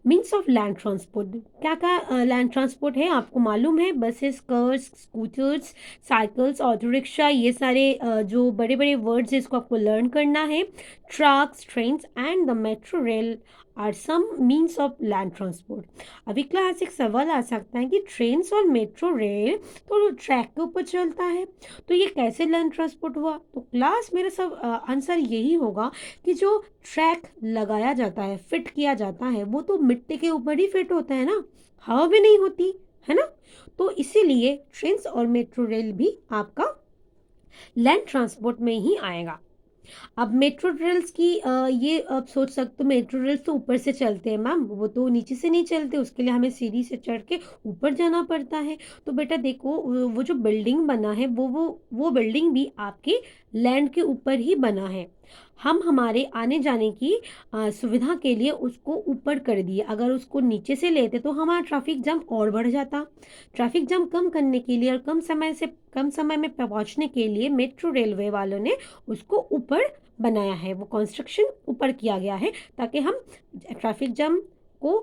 Means of land transport, क्या क्या land transport है आपको मालूम है? Buses, cars, scooters, cycles, auto rickshaw, ये सारे जो बड़े बड़े वर्ड्स है इसको आपको लर्न करना है। Trucks, trains and the metro rail are some means of land transport. अभी क्लास एक सवाल आ सकता है कि ट्रेन्स और मेट्रो रेल तो ट्रैक के ऊपर चलता है, तो ये कैसे लैंड ट्रांसपोर्ट हुआ? तो क्लास मेरा सब आंसर यही होगा कि जो ट्रैक लगाया जाता है, फिट किया जाता है, वो तो मिट्टी के ऊपर ही फिट होता है ना, हवा भी नहीं होती है ना। तो इसीलिए ट्रेन्स और मेट्रो रेल भी आपका लैंड ट्रांसपोर्ट में ही आएगा। अब मेट्रो रेल्स की ये आप सोच सकते हो, मेट्रो रेल्स तो ऊपर से चलते हैं मैम, वो तो नीचे से नहीं चलते, उसके लिए हमें सीढ़ी से चढ़ के ऊपर जाना पड़ता है। तो बेटा देखो, वो जो बिल्डिंग बना है वो बिल्डिंग भी आपके लैंड के ऊपर ही बना है। हम हमारे आने जाने की सुविधा के लिए उसको ऊपर कर दिए, अगर उसको नीचे से लेते तो हमारा ट्रैफिक जाम और बढ़ जाता। ट्रैफिक जाम कम करने के लिए और कम समय में पहुंचने के लिए मेट्रो रेलवे वालों ने उसको ऊपर बनाया है, वो कंस्ट्रक्शन ऊपर किया गया है ताकि हम ट्रैफिक जाम को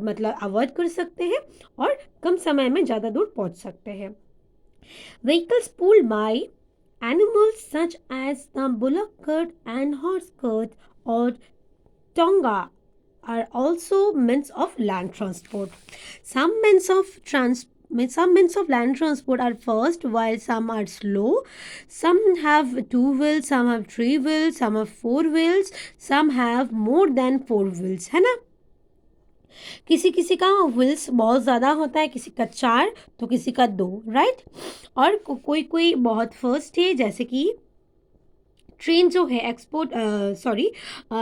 मतलब अवॉइड कर सकते हैं और कम समय में ज़्यादा दूर पहुंच सकते हैं। Vehicles pulled by animals such as the bullock cart and horse cart or tonga are also means of land transport. Some means of trans some means of land transport are fast while some are slow. Some have two wheels, some have three wheels, some have four wheels, some have more than four wheels, है ना। किसी किसी का wheels बहुत ज़्यादा होता है, किसी का 4 तो किसी का 2, राइट। और कोई कोई बहुत फर्स्ट है, जैसे कि ट्रेन जो है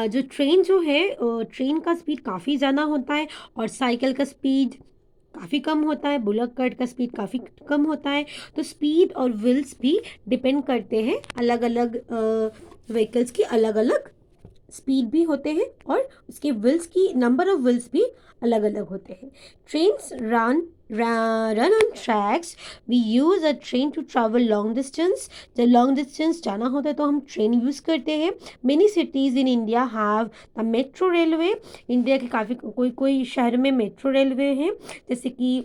जो ट्रेन जो है ट्रेन का स्पीड काफ़ी ज़्यादा होता है और साइकिल का स्पीड काफ़ी कम होता है, बुलक कार्ट का स्पीड काफ़ी कम होता है। तो स्पीड और व्हील्स भी डिपेंड करते हैं, अलग अलग व्हीकल्स की अलग अलग स्पीड भी होते हैं और उसके व्हील्स की नंबर ऑफ व्हील्स भी अलग अलग होते हैं। Trains run on tracks. We use a train to travel long distance. जब लॉन्ग डिस्टेंस जाना होता है तो हम ट्रेन यूज़ करते हैं। Many cities in India have the metro railway. India के काफ़ी कोई कोई शहर में मेट्रो रेलवे हैं, जैसे कि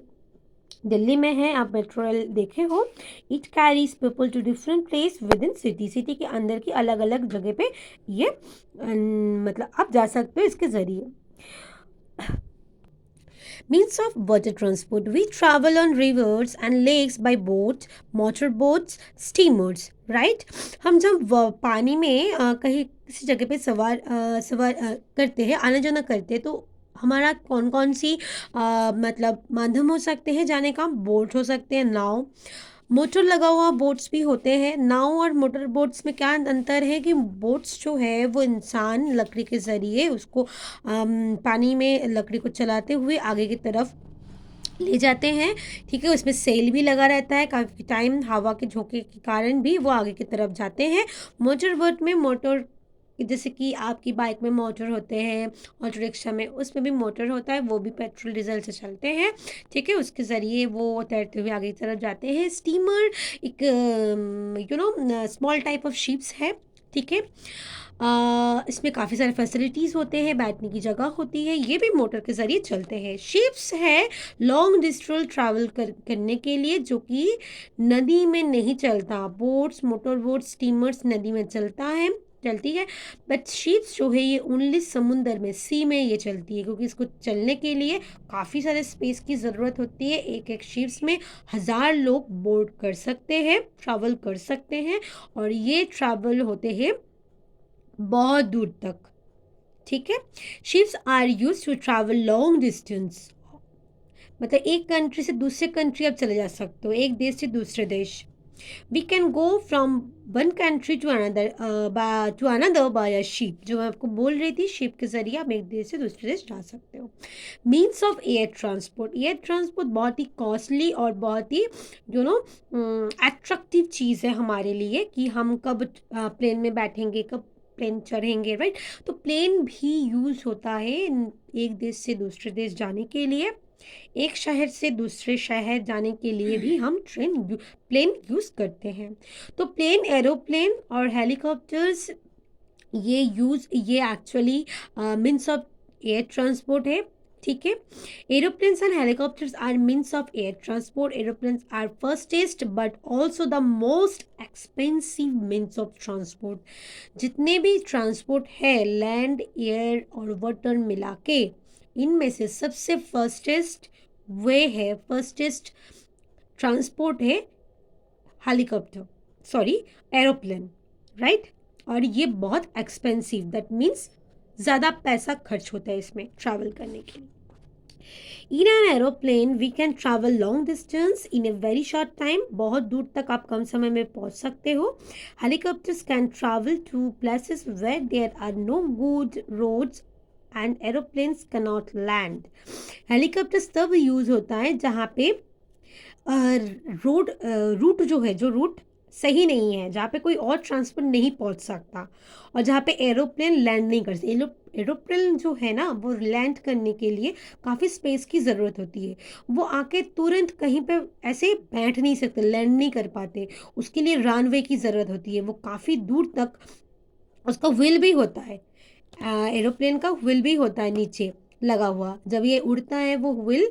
दिल्ली में है, आप मेट्रो रेल देखे हो। It carries people to different place within city, city के अंदर की अलग अलग जगह पे ये मतलब आप जा सकते हो इसके ज़रिए। Means of water transport. We travel on rivers and lakes by boat, motor boats, steamers, right? हम जब पानी में कहीं किसी जगह पे सवार करते हैं, आना जाना करते हैं, तो हमारा कौन कौन सी मतलब माध्यम हो सकते हैं जाने का? बोट हो सकते हैं, नाव, मोटर लगा हुआ बोट्स भी होते हैं। नाव और मोटर बोट्स में क्या अंतर है कि बोट्स जो है वो इंसान लकड़ी के ज़रिए उसको पानी में लकड़ी को चलाते हुए आगे की तरफ ले जाते हैं, ठीक है। उसमें सेल भी लगा रहता है, काफ़ी टाइम हवा के झोंके के कारण भी वो आगे की तरफ जाते हैं। मोटर बोट में मोटर, जैसे कि आपकी बाइक में मोटर होते हैं, ऑटो रिक्शा में उसमें भी मोटर होता है, वो भी पेट्रोल डीजल से चलते हैं, ठीक है। उसके ज़रिए वो तैरते हुए आगे की तरफ जाते हैं। स्टीमर एक स्मॉल टाइप ऑफ शिप्स है, ठीक है। इसमें काफ़ी सारे फैसिलिटीज़ होते हैं, बैठने की जगह होती है, ये भी मोटर के ज़रिए चलते हैं। शिप्स है लॉन्ग डिस्टेंस ट्रैवल करने के लिए, जो कि नदी में नहीं चलता। बोट्स, मोटर बोट्स, स्टीमर्स नदी में चलती है, बट शिप्स जो है ये ओनली समुंदर में, सी में ये चलती है, क्योंकि इसको चलने के लिए काफ़ी सारे स्पेस की ज़रूरत होती है। एक एक शिप्स में 1000 लोग बोर्ड कर सकते हैं, ट्रैवल कर सकते हैं, और ये ट्रैवल होते हैं बहुत दूर तक, ठीक है। Ships are use to travel long distance, मतलब एक कंट्री से दूसरे कंट्री आप चले जा सकते हो, एक देश से दूसरे देश। We can go from one country to another by a ship, जो मैं आपको बोल रही थी, शिप के जरिए आप एक देश से दूसरे देश जा सकते हो। Means of air transport. Air transport बहुत ही कॉस्टली और बहुत ही एट्रैक्टिव चीज़ है हमारे लिए, कि हम कब प्लेन में बैठेंगे, कब प्लेन चढ़ेंगे, राइट। तो प्लेन भी यूज़ होता है एक देश से दूसरे देश जाने के लिए, एक शहर से दूसरे शहर जाने के लिए भी हम प्लेन यूज़ करते हैं। तो प्लेन, एरोप्लेन और हेलीकॉप्टर्स ये actually means of air transport है। ठीक है। Aeroplanes and helicopters are means of air transport. Aeroplanes are fastest but also the most expensive means of transport. जितने भी ट्रांसपोर्ट है लैंड एयर और वाटर मिला के, इनमें से सबसे फर्स्टेस्ट ट्रांसपोर्ट है हेलीकॉप्टर, सॉरी एरोप्लेन, राइट। और ये बहुत एक्सपेंसिव, दैट मीन्स ज़्यादा पैसा खर्च होता है इसमें ट्रैवल करने के लिए। In an aeroplane we can travel long distance in a very short time. बहुत दूर तक आप कम समय में पहुंच सकते हो। Helicopters can travel to places where there are no good roads and aeroplanes cannot land. Helicopters तब यूज होता है जहाँ पे रूट जो है, जो रूट सही नहीं है, जहाँ पे कोई और ट्रांसपोर्ट नहीं पहुँच सकता, और जहाँ पे एरोप्लेन लैंड नहीं कर सकते। एरोप्लेन जो है ना, वो लैंड करने के लिए काफ़ी स्पेस की ज़रूरत होती है। वो आके तुरंत कहीं पे ऐसे बैठ नहीं सकते, लैंड नहीं कर पाते, उसके लिए रनवे की ज़रूरत होती है। वो काफ़ी दूर तक उसका व्हील भी होता है, एरोप्लेन का व्हील भी होता है नीचे लगा हुआ। जब ये उड़ता है वो व्हील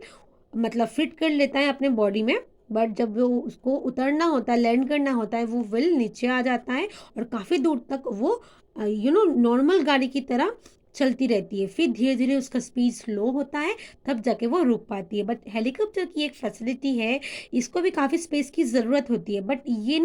मतलब फिट कर लेता है अपने बॉडी में, बट जब वो उसको उतरना होता है, लैंड करना होता है, वो व्हील नीचे आ जाता है और काफ़ी दूर तक वो नॉर्मल गाड़ी की तरह चलती रहती है। फिर धीरे धीरे उसका स्पीड स्लो होता है, तब जाके वो रुक पाती है। बट हेलीकॉप्टर की एक फैसिलिटी है, इसको भी काफ़ी स्पेस की ज़रूरत होती है, बट ये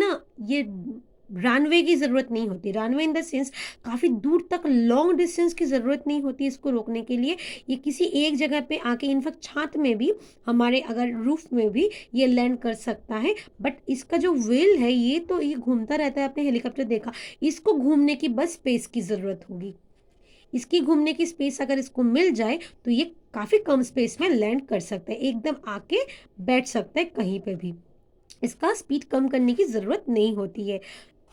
रनवे की ज़रूरत नहीं होती। रनवे इन द सेंस काफ़ी दूर तक लॉन्ग डिस्टेंस की ज़रूरत नहीं होती इसको रोकने के लिए। ये किसी एक जगह पे आके, इनफैक्ट छत में भी, हमारे अगर रूफ में भी ये लैंड कर सकता है। बट इसका जो व्हील है ये घूमता रहता है। आपने हेलीकॉप्टर देखा, इसको घूमने की बस स्पेस की ज़रूरत होगी। इसकी घूमने की स्पेस अगर इसको मिल जाए तो ये काफ़ी कम स्पेस में लैंड कर सकता है, एकदम आके बैठ सकता है कहीं पे भी। इसका स्पीड कम करने की ज़रूरत नहीं होती है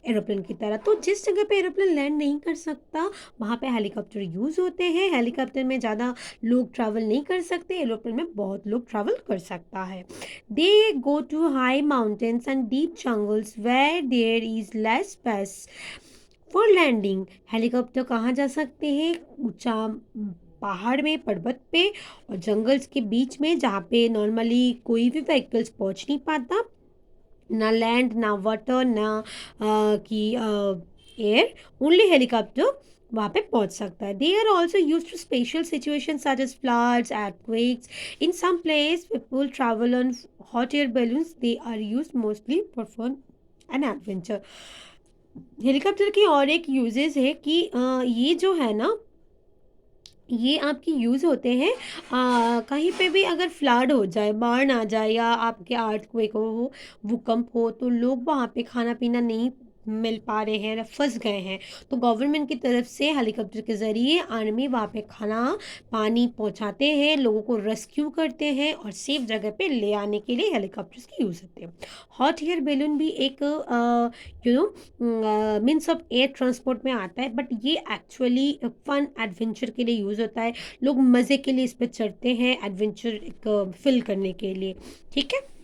एरोप्लेन की तरह। तो जिस जगह पे एरोप्लेन लैंड नहीं कर सकता, वहाँ पे हेलीकॉप्टर यूज़ होते हैं। हेलीकॉप्टर में ज़्यादा लोग ट्रैवल नहीं कर सकते, एरोप्लेन में बहुत लोग ट्रैवल कर सकता है। They go to high mountains and deep jungles where there is less space for landing. Helicopter कहाँ जा सकते हैं? ऊंचा पहाड़ में, पर्वत पे और जंगल्स के बीच में, जहाँ पे नॉर्मली कोई भी व्हीकल्स पहुँच नहीं पाता, ना लैंड, ना वाटर, ना की एयर, ओनली हेलीकॉप्टर वहाँ पे पहुँच सकता है। They are also use to special situation such as floods, earthquakes. In some place people travel on hot air balloons. They are used mostly for fun and adventure. Helicopter की और एक uses है कि ये जो है ना, ये आपकी यूज़ होते हैं कहीं पे भी अगर फ्लड हो जाए, बाढ़ आ जाए, या आपके अर्थक्वेक हो, भूकंप हो, तो लोग वहाँ पे खाना पीना नहीं मिल पा रहे हैं, फंस गए हैं, तो गवर्नमेंट की तरफ से हेलीकॉप्टर के ज़रिए आर्मी वहाँ पे खाना पानी पहुँचाते हैं, लोगों को रेस्क्यू करते हैं और सेफ जगह पे ले आने के लिए हेलीकॉप्टर्स की यूज़ होते हैं। हॉट एयर बैलून भी एक मीन्स ऑफ एयर ट्रांसपोर्ट में आता है, बट ये एक्चुअली फन एडवेंचर के लिए यूज़ होता है। लोग मज़े के लिए इस पर चढ़ते हैं, एडवेंचर एक फिल करने के लिए, ठीक है।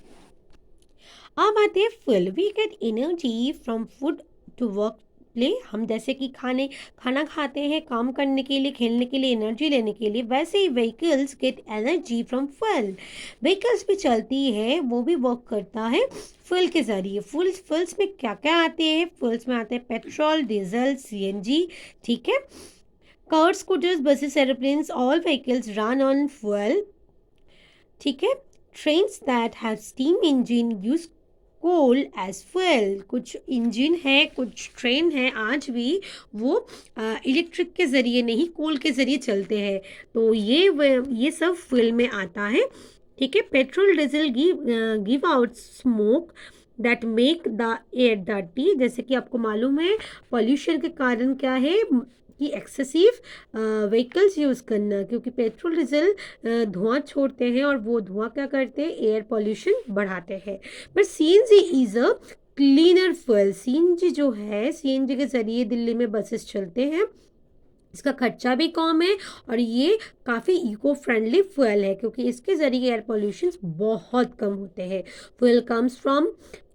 अब आते हैं fuel. We get energy from food to work play. हम जैसे कि खाना खाते हैं काम करने के लिए, खेलने के लिए, एनर्जी लेने के लिए, वैसे ही vehicles get energy from fuel. Vehicles भी चलती है, वो भी वर्क करता है फ्यूल के ज़रिए। फ्यूल्स में क्या क्या आते हैं? फ्यूल्स में आते हैं पेट्रोल, डीजल, सीएनजी, ठीक है। Cars, scooters, buses, aeroplanes, all vehicles run on fuel, ठीक है। Trains that have steam engine use coal as fuel. कुछ इंजन है, कुछ ट्रेन है आज भी, वो इलेक्ट्रिक के ज़रिए नहीं, कोल के ज़रिए चलते हैं, तो ये सब फ्यूल में आता है, ठीक है। Petrol, diesel give out smoke that make the air dirty. जैसे कि आपको मालूम है पॉल्यूशन के कारण क्या है कि एक्सेसिव व्हीकल्स यूज़ करना, क्योंकि पेट्रोल डीजल धुआं छोड़ते हैं और वो धुआं क्या करते हैं? एयर पॉल्यूशन बढ़ाते हैं। पर CNG is a cleaner fuel. CNG जो है, सीएनजी के ज़रिए दिल्ली में बसेस चलते हैं, इसका खर्चा भी कम है और ये काफ़ी इको फ्रेंडली फ्यूल है क्योंकि इसके ज़रिए एयर पॉल्यूशन बहुत कम होते हैं। Fuel comes from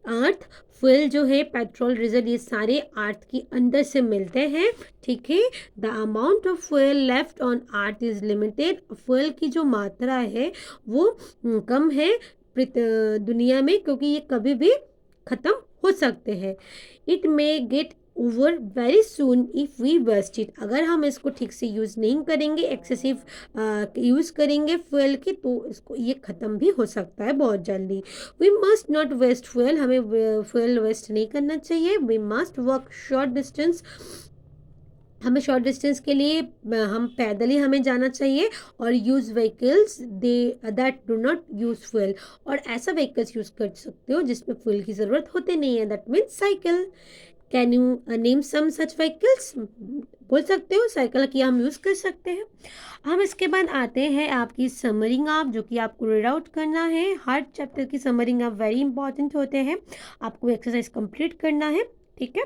earth. Fuel जो है पेट्रोल डीजल ये सारे अर्थ के अंदर से मिलते हैं, ठीक है। The amount of fuel left on earth is limited. Fuel की जो मात्रा है वो कम है दुनिया में, क्योंकि ये कभी भी ख़त्म हो सकते हैं। It may get over very soon if we waste it. अगर हम इसको ठीक से यूज़ नहीं करेंगे, एक्सेसिव यूज़ करेंगे फ्यूल की, तो इसको ये ख़त्म भी हो सकता है बहुत जल्दी। We must not waste fuel. हमें फ्यूल वेस्ट नहीं करना चाहिए। We must work short distance. हमें शॉर्ट डिस्टेंस के लिए हम पैदल ही हमें जाना चाहिए और use vehicles they that do not use fuel. और ऐसा व्हीकल्स यूज़ कर सकते हो जिसमें फ्यूल की ज़रूरत होती नहीं है, that means cycle. Can you name some such vehicles? बोल सकते हो साइकिल की हम यूज़ कर सकते हैं। हम इसके बाद आते हैं आपकी समरिंग आप, जो कि आपको रीड आउट करना है। हर चैप्टर की समरिंग आप वेरी इंपॉर्टेंट होते हैं, आपको एक्सरसाइज कंप्लीट करना है, ठीक है।